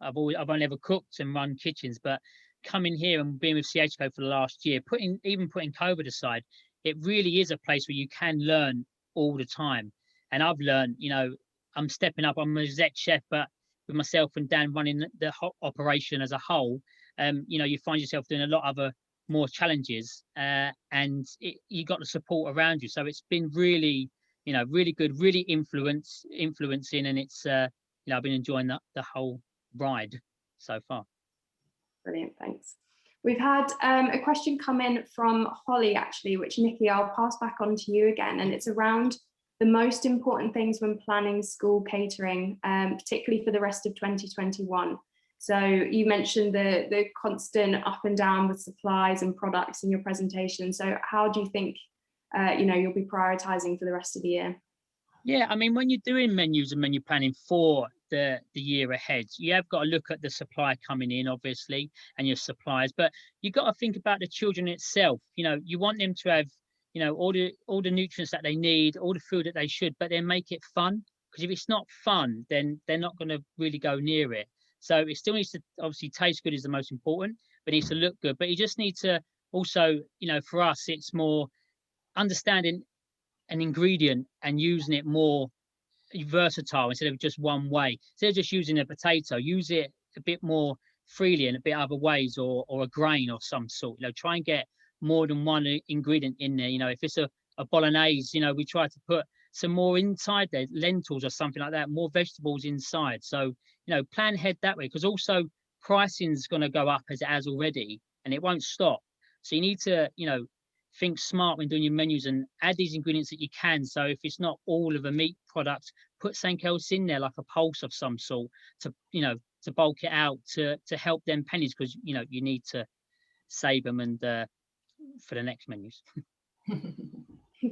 I've only ever cooked and run kitchens, but coming here and being with CHCO for the last year, putting COVID aside, it really is a place where you can learn all the time. And I've learned, I'm stepping up. I'm an exec chef, but with myself and Dan running the operation as a whole, you find yourself doing a lot of other more challenges, and you got the support around you. So it's been really, really good, really influencing, and it's, I've been enjoying the whole ride so far. Brilliant, thanks. We've had a question come in from Holly, actually, which, Nikki, I'll pass back on to you again, and it's around the most important things when planning school catering, particularly for the rest of 2021. So you mentioned the constant up and down with supplies and products in your presentation. So how do you think you'll be prioritizing for the rest of the year? Yeah, I mean, when you're doing menus and menu planning for the year ahead, you have got to look at the supply coming in, obviously, and your suppliers, but you've got to think about the children itself. You want them to have, all the nutrients that they need, all the food that they should, but then make it fun. Because if it's not fun, then they're not going to really go near it. So it still needs to obviously taste good is the most important, but it needs to look good. But you just need to also, for us, it's more understanding an ingredient and using it more versatile instead of just one way. Instead of just using a potato, use it a bit more freely and a bit other ways, or a grain of some sort. Try and get more than one ingredient in there. If it's a bolognese, we try to put some more inside there, lentils or something like that, more vegetables inside. So, plan ahead that way, because also pricing is going to go up as it has already, and it won't stop. So you need to, think smart when doing your menus and add these ingredients that you can. So if it's not all of a meat product, put something else in there, like a pulse of some sort, to, you know, to bulk it out, to help them pennies, because, you know, you need to save them and for the next menus.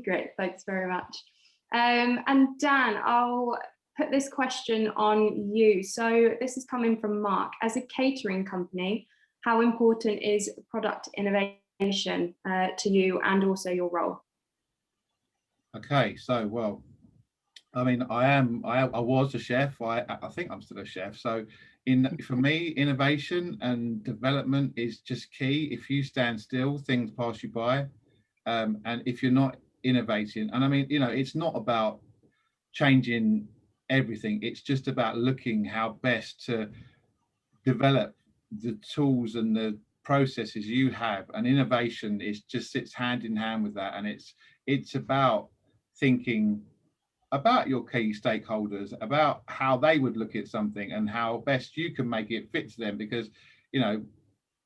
Great, thanks very much. And Dan, I'll put this question on you. So this is coming from Mark. As a catering company, how important is product innovation to you and also your role? Okay, so, well, I mean, I was a chef. I think I'm still a chef. So for me, innovation and development is just key. If you stand still, things pass you by. And if you're not innovating, and I mean, you know, it's not about changing everything. It's just about looking how best to develop the tools and the processes you have, and innovation is just sits hand in hand with that. And it's about thinking about your key stakeholders, about how they would look at something and how best you can make it fit to them, because, you know,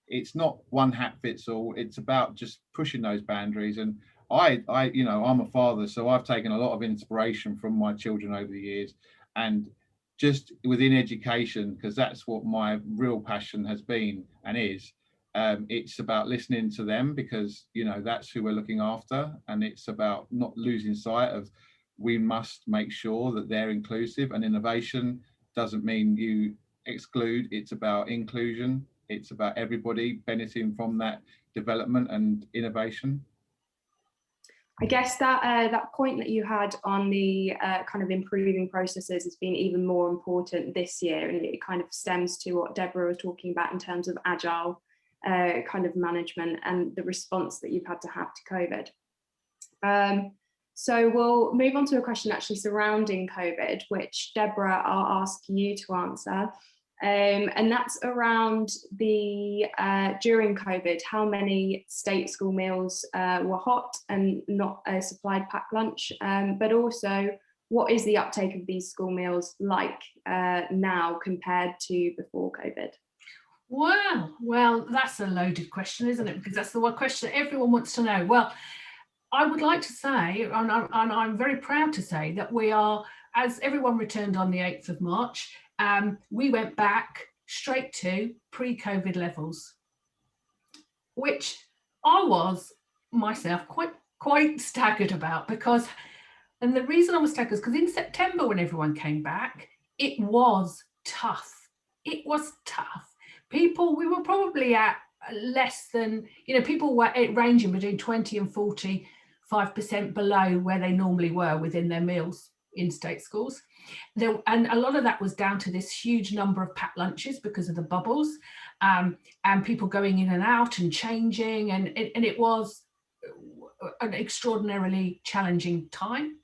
it's not one hat fits all. It's about just pushing those boundaries. And I you know, I'm a father, so I've taken a lot of inspiration from my children over the years, and just within education, because that's what my real passion has been and is. It's about listening to them, because, you know, that's who we're looking after, and it's about not losing sight of, we must make sure that they're inclusive, and innovation doesn't mean you exclude. It's about inclusion. It's about everybody benefiting from that development and innovation. I guess that that point that you had on the kind of improving processes has been even more important this year, and it kind of stems to what Deborah was talking about in terms of agile kind of management and the response that you've had to have to COVID. So we'll move on to a question actually surrounding COVID, which Deborah, I'll ask you to answer. And that's around the during COVID, how many state school meals were hot and not a supplied packed lunch, but also what is the uptake of these school meals like now compared to before COVID? Wow, well, that's a loaded question, isn't it? Because that's the one question that everyone wants to know. Well, I would like to say, and I'm very proud to say, that we are, as everyone returned on the 8th of March, we went back straight to pre-COVID levels, which I was myself quite staggered about, because, and the reason I was staggered is because in September, when everyone came back, it was tough. It was tough. People, we were probably at less than, you know, people were ranging between 20 and 45% below where they normally were within their meals in state schools. And a lot of that was down to this huge number of packed lunches because of the bubbles, and people going in and out and changing, and it was an extraordinarily challenging time.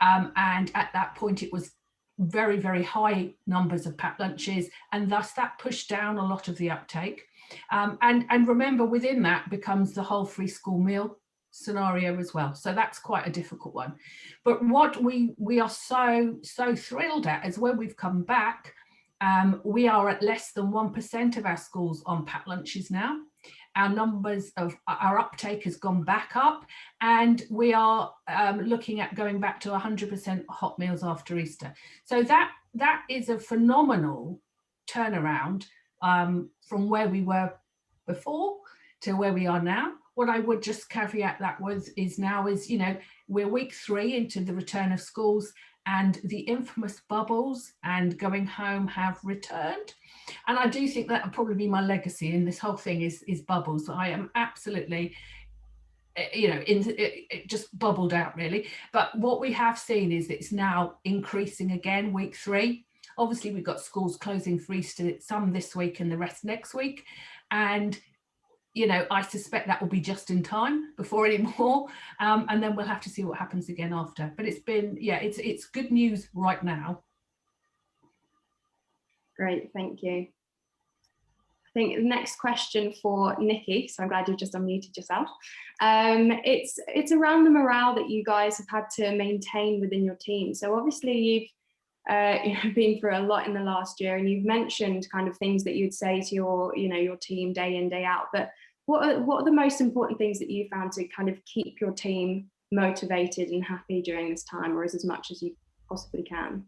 And at that point, it was very, very high numbers of packed lunches, and thus that pushed down a lot of the uptake. And remember, within that becomes the whole free school meal scenario as well. So that's quite a difficult one. But what we are so thrilled at is when we've come back, we are at less than 1% of our schools on packed lunches now. Our numbers of our uptake has gone back up, and we are looking at going back to 100% hot meals after Easter. So that is a phenomenal turnaround from where we were before to where we are now. What I would just caveat that is now, you know, we're week 3 into the return of schools, and the infamous bubbles and going home have returned. And I do think that will probably be my legacy in this whole thing is bubbles. I am absolutely, you know, it just bubbled out really. But what we have seen is it's now increasing again, week 3. Obviously, we've got schools closing for Easter, some this week and the rest next week. And you know, I suspect that will be just in time before any more, and then we'll have to see what happens again after. But it's been, yeah, it's good news right now. Great, thank you. I think the next question for Nikki, so I'm glad you've just unmuted yourself. It's around the morale that you guys have had to maintain within your team. So obviously you've been through a lot in the last year, and you've mentioned kind of things that you'd say to your team day in, day out, but what are the most important things that you found to kind of keep your team motivated and happy during this time, or as much as you possibly can?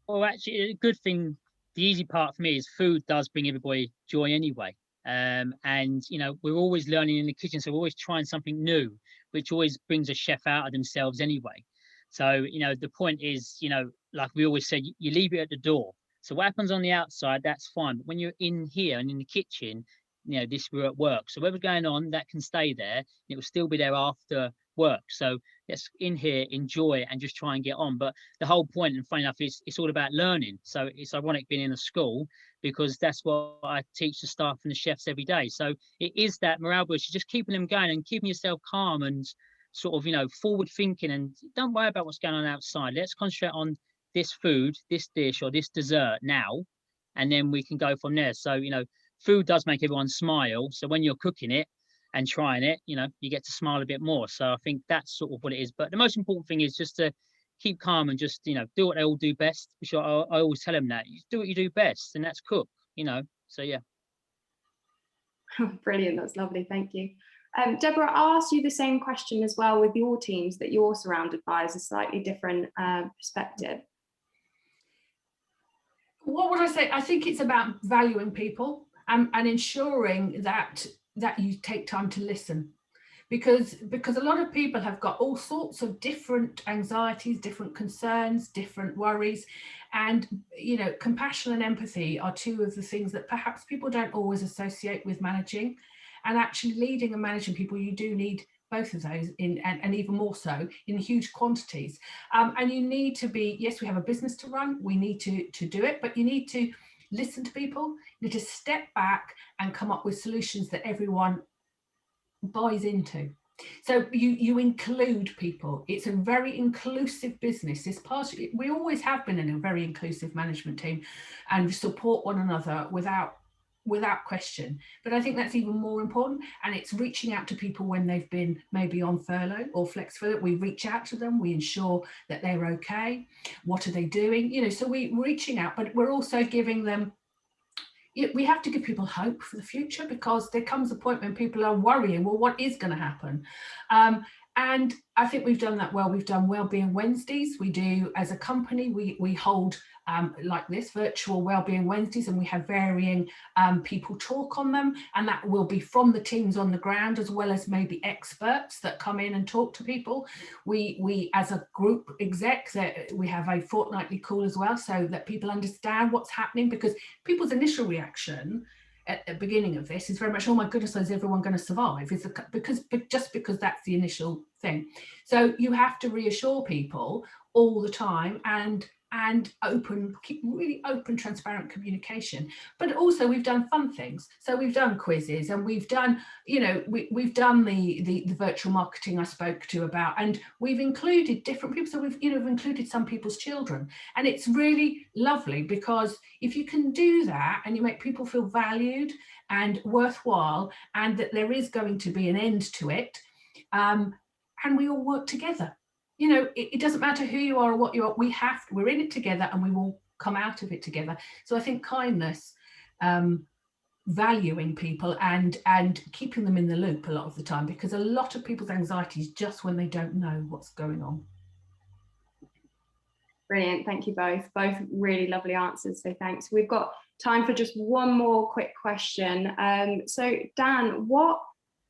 Well, actually, a good thing, the easy part for me is food does bring everybody joy anyway. And, you know, we're always learning in the kitchen, so we're always trying something new, which always brings a chef out of themselves anyway. So, you know, the point is, you know, like we always say, you leave it at the door. So what happens on the outside, that's fine. But when you're in here and in the kitchen, you know, we're at work. So whatever's going on, that can stay there. It will still be there after work. So let's in here, enjoy it and just try and get on. But the whole point, and funny enough, is it's all about learning. So it's ironic being in a school, because that's what I teach the staff and the chefs every day. So it is that morale boost, just keeping them going and keeping yourself calm and sort of, you know, forward thinking, and don't worry about what's going on outside. Let's concentrate on this food, this dish or this dessert now, and then we can go from there. So, you know, food does make everyone smile. So when you're cooking it and trying it, you know, you get to smile a bit more. So I think that's sort of what it is. But the most important thing is just to keep calm and just, you know, do what they all do best. Which I always tell them that you do what you do best, and that's cook, you know. So yeah. Brilliant, that's lovely, thank you. Deborah, I'll ask you the same question as well with your teams that you're surrounded by as a slightly different perspective. What would I say? I think it's about valuing people and ensuring that you take time to listen, because a lot of people have got all sorts of different anxieties, different concerns, different worries, and you know, compassion and empathy are two of the things that perhaps people don't always associate with managing. And actually leading and managing people, you do need both of those and even more so in huge quantities. And you need to be, yes, we have a business to run, we need to do it, but you need to listen to people, you need to step back and come up with solutions that everyone buys into. So you include people. It's a very inclusive business. It's we always have been in a very inclusive management team and support one another without question. But I think that's even more important, and it's reaching out to people when they've been maybe on furlough or flex furlough. We reach out to them, we ensure that they're okay. What are they doing? You know, so we're reaching out, but we're also giving them, we have to give people hope for the future, because there comes a point when people are worrying, well, what is going to happen? And I think we've done that well. We've done Wellbeing Wednesdays. We do, as a company, we hold like this virtual Wellbeing Wednesdays, and we have varying people talk on them, and that will be from the teams on the ground as well as maybe experts that come in and talk to people. We as a group exec, we have a fortnightly call as well, so that people understand what's happening, because people's initial reaction at the beginning of this is very much, oh my goodness, is everyone going to survive? Because that's the initial thing. So you have to reassure people all the time and keep really open, transparent communication. But also we've done fun things. So we've done quizzes, and we've done, you know, we've done the virtual marketing I spoke to about, and we've included different people. So we've included some people's children, and it's really lovely, because if you can do that and you make people feel valued and worthwhile, and that there is going to be an end to it, and we all work together. You know, it doesn't matter who you are or what you are, we're in it together, and we will come out of it together. So I think kindness, valuing people and keeping them in the loop a lot of the time, because a lot of people's anxiety is just when they don't know what's going on. Brilliant, thank you both really lovely answers, so thanks. We've got time for just one more quick question. So Dan, what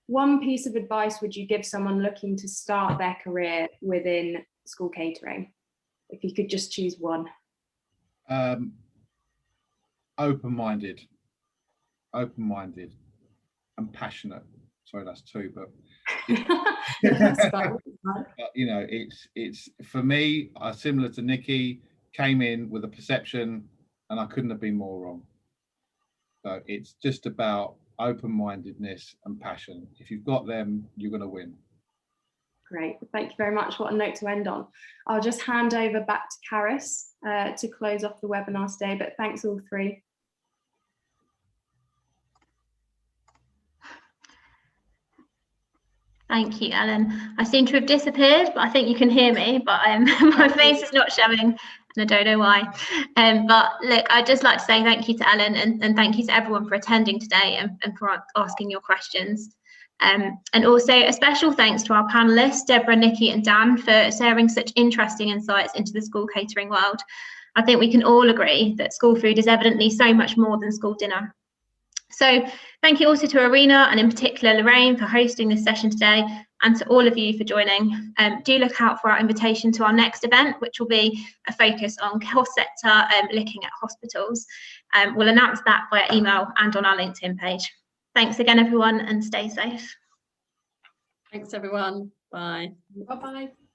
one piece of advice would you give someone looking to start their career within school catering, if you could just choose one? Open-minded and passionate. Sorry, that's two, but you know, it's for me, similar to Nikki, came in with a perception and I couldn't have been more wrong. So it's just about open-mindedness and passion. If you've got them, you're going to win. Great, thank you very much. What a note to end on. I'll just hand over back to Caris to close off the webinar today, but thanks all three. Thank you, Ellen. I seem to have disappeared, but I think you can hear me, but my face is not showing I don't know why. But look, I'd just like to say thank you to Ellen and thank you to everyone for attending today and for asking your questions. And also a special thanks to our panelists, Deborah, Nikki and Dan, for sharing such interesting insights into the school catering world. I think we can all agree that school food is evidently so much more than school dinner. So thank you also to Arena and in particular Lorraine for hosting this session today, and to all of you for joining. Do look out for our invitation to our next event, which will be a focus on health sector looking at hospitals. We'll announce that via email and on our LinkedIn page. Thanks again, everyone, and stay safe. Thanks, everyone. Bye. Bye-bye.